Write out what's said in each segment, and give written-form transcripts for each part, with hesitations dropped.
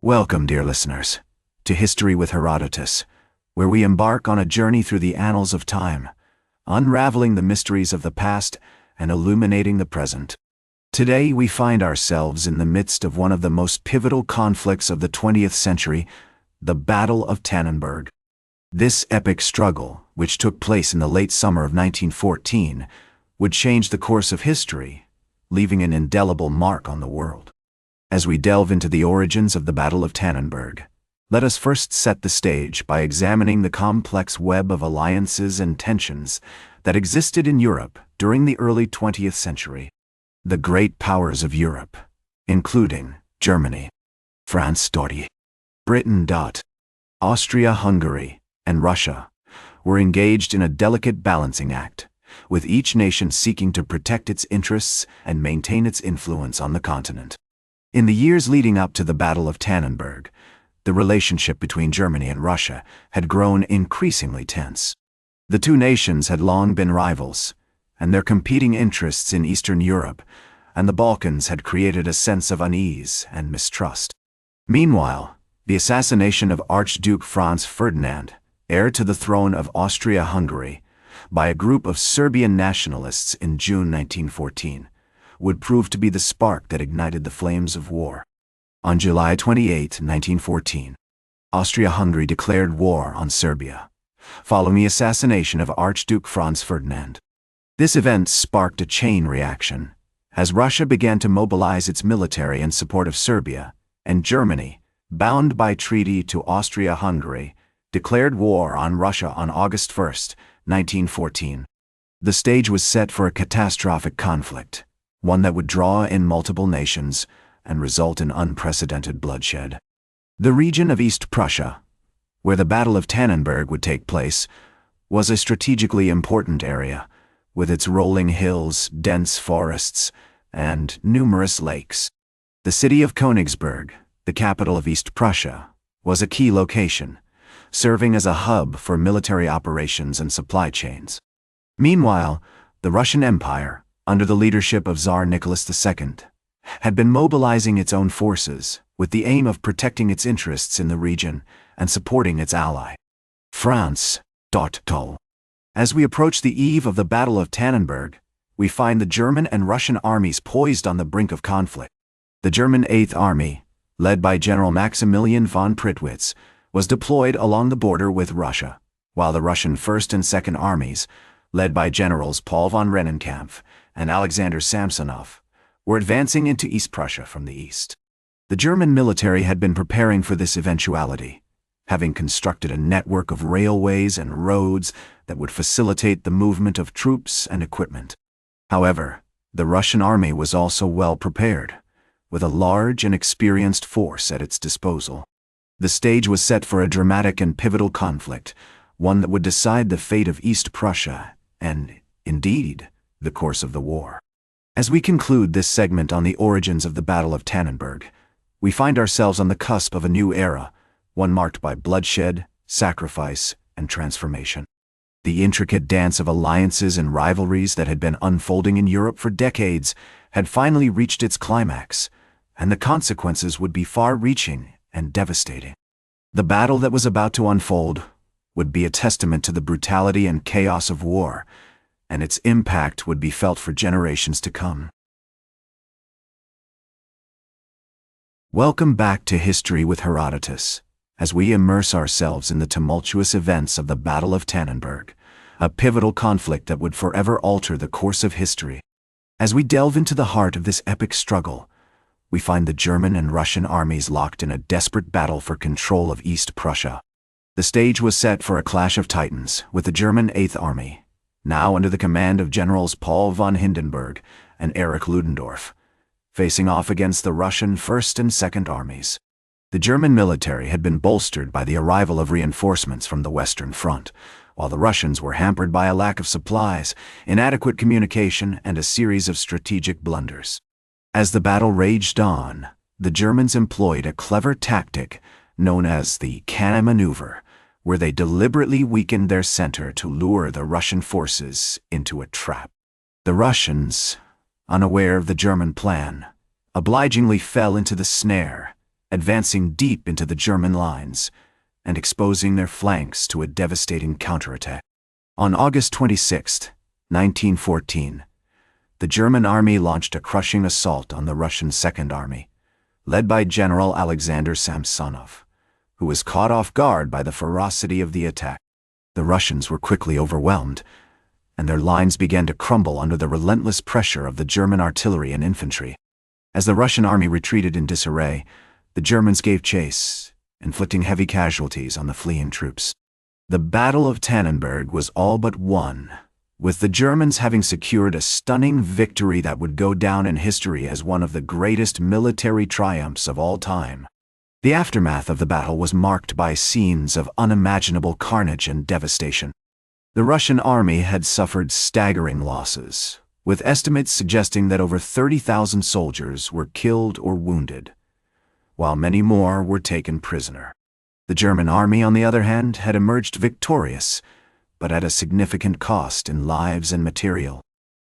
Welcome, dear listeners, to History with Herodotus, where we embark on a journey through the annals of time, unraveling the mysteries of the past and illuminating the present. Today we find ourselves in the midst of one of the most pivotal conflicts of the 20th century, the Battle of Tannenberg. This epic struggle, which took place in the late summer of 1914, would change the course of history, leaving an indelible mark on the world. As we delve into the origins of the Battle of Tannenberg, let us first set the stage by examining the complex web of alliances and tensions that existed in Europe during the early 20th century. The great powers of Europe, including Germany, France, Britain, Austria-Hungary, and Russia, were engaged in a delicate balancing act, with each nation seeking to protect its interests and maintain its influence on the continent. In the years leading up to the Battle of Tannenberg, the relationship between Germany and Russia had grown increasingly tense. The two nations had long been rivals, and their competing interests in Eastern Europe and the Balkans had created a sense of unease and mistrust. Meanwhile, the assassination of Archduke Franz Ferdinand, heir to the throne of Austria-Hungary, by a group of Serbian nationalists in June 1914, would prove to be the spark that ignited the flames of war. On July 28, 1914, Austria-Hungary declared war on Serbia, following the assassination of Archduke Franz Ferdinand. This event sparked a chain reaction, as Russia began to mobilize its military in support of Serbia, and Germany, bound by treaty to Austria-Hungary, declared war on Russia on August 1, 1914. The stage was set for a catastrophic conflict, one that would draw in multiple nations and result in unprecedented bloodshed. The region of East Prussia, where the Battle of Tannenberg would take place, was a strategically important area, with its rolling hills, dense forests, and numerous lakes. The city of Königsberg, the capital of East Prussia, was a key location, serving as a hub for military operations and supply chains. Meanwhile, the Russian Empire, under the leadership of Tsar Nicholas II, had been mobilizing its own forces with the aim of protecting its interests in the region and supporting its ally, France. As we approach the eve of the Battle of Tannenberg, we find the German and Russian armies poised on the brink of conflict. The German Eighth Army, led by General Maximilian von Prittwitz, was deployed along the border with Russia, while the Russian First and Second Armies, led by Generals Paul von Rennenkampf and Alexander Samsonov, were advancing into East Prussia from the east. The German military had been preparing for this eventuality, having constructed a network of railways and roads that would facilitate the movement of troops and equipment. However, the Russian army was also well prepared, with a large and experienced force at its disposal. The stage was set for a dramatic and pivotal conflict, one that would decide the fate of East Prussia and, indeed, the course of the war. As we conclude this segment on the origins of the Battle of Tannenberg, we find ourselves on the cusp of a new era, one marked by bloodshed, sacrifice, and transformation. The intricate dance of alliances and rivalries that had been unfolding in Europe for decades had finally reached its climax, and the consequences would be far-reaching and devastating. The battle that was about to unfold would be a testament to the brutality and chaos of war, and its impact would be felt for generations to come. Welcome back to History with Herodotus, as we immerse ourselves in the tumultuous events of the Battle of Tannenberg, a pivotal conflict that would forever alter the course of history. As we delve into the heart of this epic struggle, we find the German and Russian armies locked in a desperate battle for control of East Prussia. The stage was set for a clash of titans, with the German Eighth Army, now under the command of Generals Paul von Hindenburg and Erich Ludendorff, facing off against the Russian First and Second Armies. The German military had been bolstered by the arrival of reinforcements from the Western Front, while the Russians were hampered by a lack of supplies, inadequate communication, and a series of strategic blunders. As the battle raged on, the Germans employed a clever tactic known as the cannon maneuver, where they deliberately weakened their center to lure the Russian forces into a trap. The Russians, unaware of the German plan, obligingly fell into the snare advancing deep into the German lines and exposing their flanks to a devastating counterattack. On August 26, 1914, the German army launched a crushing assault on the Russian Second Army, led by General Alexander Samsonov, who was caught off guard by the ferocity of the attack. The Russians were quickly overwhelmed, and their lines began to crumble under the relentless pressure of the German artillery and infantry. As the Russian army retreated in disarray, the Germans gave chase, inflicting heavy casualties on the fleeing troops. The Battle of Tannenberg was all but won, with the Germans having secured a stunning victory that would go down in history as one of the greatest military triumphs of all time. The aftermath of the battle was marked by scenes of unimaginable carnage and devastation. The Russian army had suffered staggering losses, with estimates suggesting that over 30,000 soldiers were killed or wounded, while many more were taken prisoner. The German army, on the other hand, had emerged victorious, but at a significant cost in lives and material.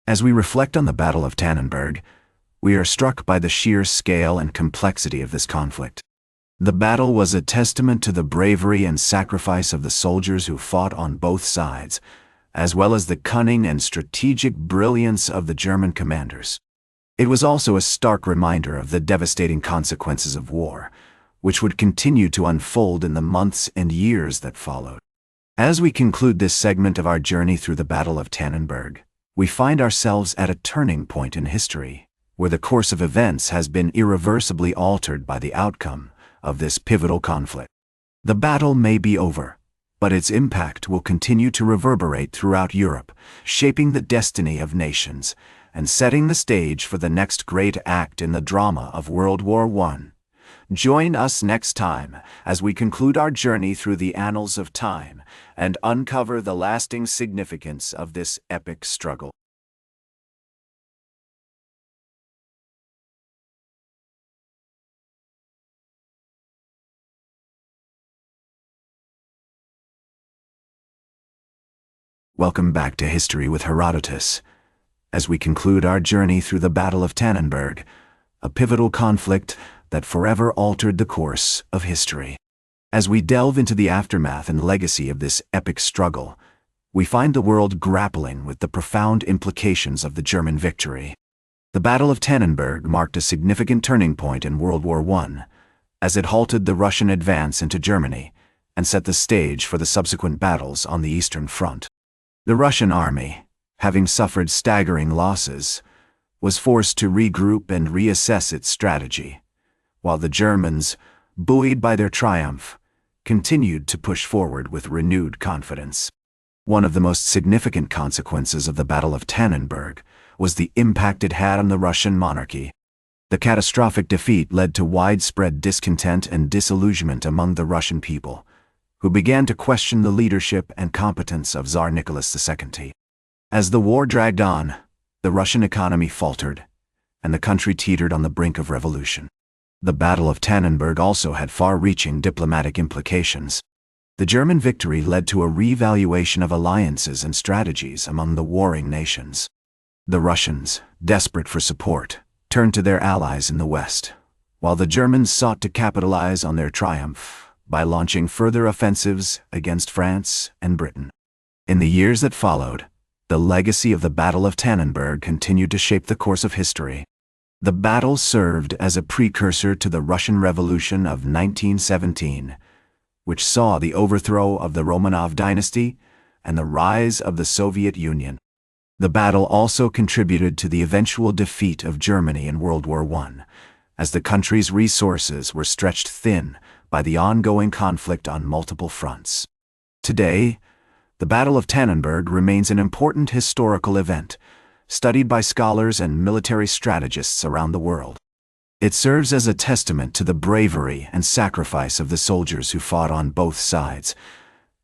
As we reflect on the Battle of Tannenberg, we are struck by the sheer scale and complexity of this conflict. The battle was a testament to the bravery and sacrifice of the soldiers who fought on both sides, as well as the cunning and strategic brilliance of the German commanders. It was also a stark reminder of the devastating consequences of war, which would continue to unfold in the months and years that followed. As we conclude this segment of our journey through the Battle of Tannenberg, we find ourselves at a turning point in history, where the course of events has been irreversibly altered by the outcome of this pivotal conflict. The battle may be over, but its impact will continue to reverberate throughout Europe, shaping the destiny of nations and setting the stage for the next great act in the drama of World War I. Join us next time as we conclude our journey through the annals of time and uncover the lasting significance of this epic struggle. Welcome back to History with Herodotus, as we conclude our journey through the Battle of Tannenberg, a pivotal conflict that forever altered the course of history. As we delve into the aftermath and legacy of this epic struggle, we find the world grappling with the profound implications of the German victory. The Battle of Tannenberg marked a significant turning point in World War I, as it halted the Russian advance into Germany and set the stage for the subsequent battles on the Eastern Front. The Russian army, having suffered staggering losses, was forced to regroup and reassess its strategy, while the Germans, buoyed by their triumph, continued to push forward with renewed confidence. One of the most significant consequences of the Battle of Tannenberg was the impact it had on the Russian monarchy. The catastrophic defeat led to widespread discontent and disillusionment among the Russian people, who began to question the leadership and competence of Tsar Nicholas II. As the war dragged on, the Russian economy faltered, and the country teetered on the brink of revolution. The Battle of Tannenberg also had far-reaching diplomatic implications. The German victory led to a reevaluation of alliances and strategies among the warring nations. The Russians, desperate for support, turned to their allies in the West, while the Germans sought to capitalize on their triumph by launching further offensives against France and Britain. In the years that followed, the legacy of the Battle of Tannenberg continued to shape the course of history. The battle served as a precursor to the Russian Revolution of 1917, which saw the overthrow of the Romanov dynasty and the rise of the Soviet Union. The battle also contributed to the eventual defeat of Germany in World War I, as the country's resources were stretched thin by the ongoing conflict on multiple fronts. Today, the Battle of Tannenberg remains an important historical event, studied by scholars and military strategists around the world. It serves as a testament to the bravery and sacrifice of the soldiers who fought on both sides,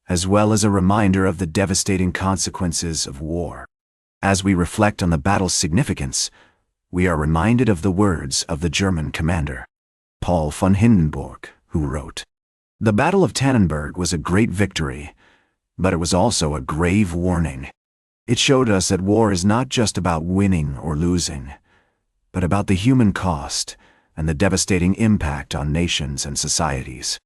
as well as a reminder of the devastating consequences of war. As we reflect on the battle's significance, we are reminded of the words of the German commander, Paul von Hindenburg, who wrote, "The Battle of Tannenberg was a great victory, but it was also a grave warning. It showed us that war is not just about winning or losing, but about the human cost and the devastating impact on nations and societies.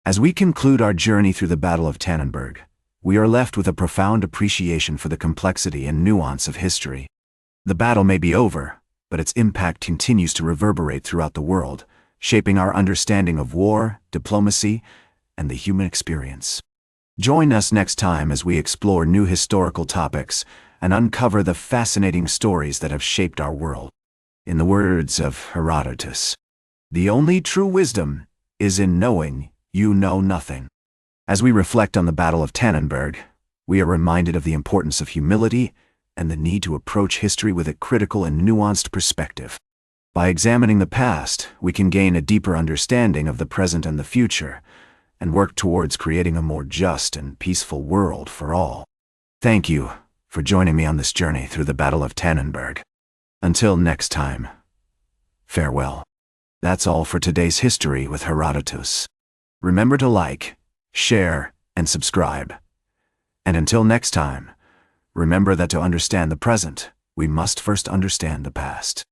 As we conclude our journey through the Battle of Tannenberg, we are left with a profound appreciation for the complexity and nuance of history. The battle may be over, but its impact continues to reverberate throughout the world, shaping our understanding of war, diplomacy, and the human experience. Join us next time as we explore new historical topics and uncover the fascinating stories that have shaped our world. In the words of Herodotus, "The only true wisdom is in knowing you know nothing." As we reflect on the Battle of Tannenberg, we are reminded of the importance of humility and the need to approach history with a critical and nuanced perspective. By examining the past, we can gain a deeper understanding of the present and the future, and work towards creating a more just and peaceful world for all. Thank you for joining me on this journey through the Battle of Tannenberg. Until next time, farewell. That's all for today's History with Herodotus. Remember to like, share, and subscribe. And until next time, remember that to understand the present, we must first understand the past.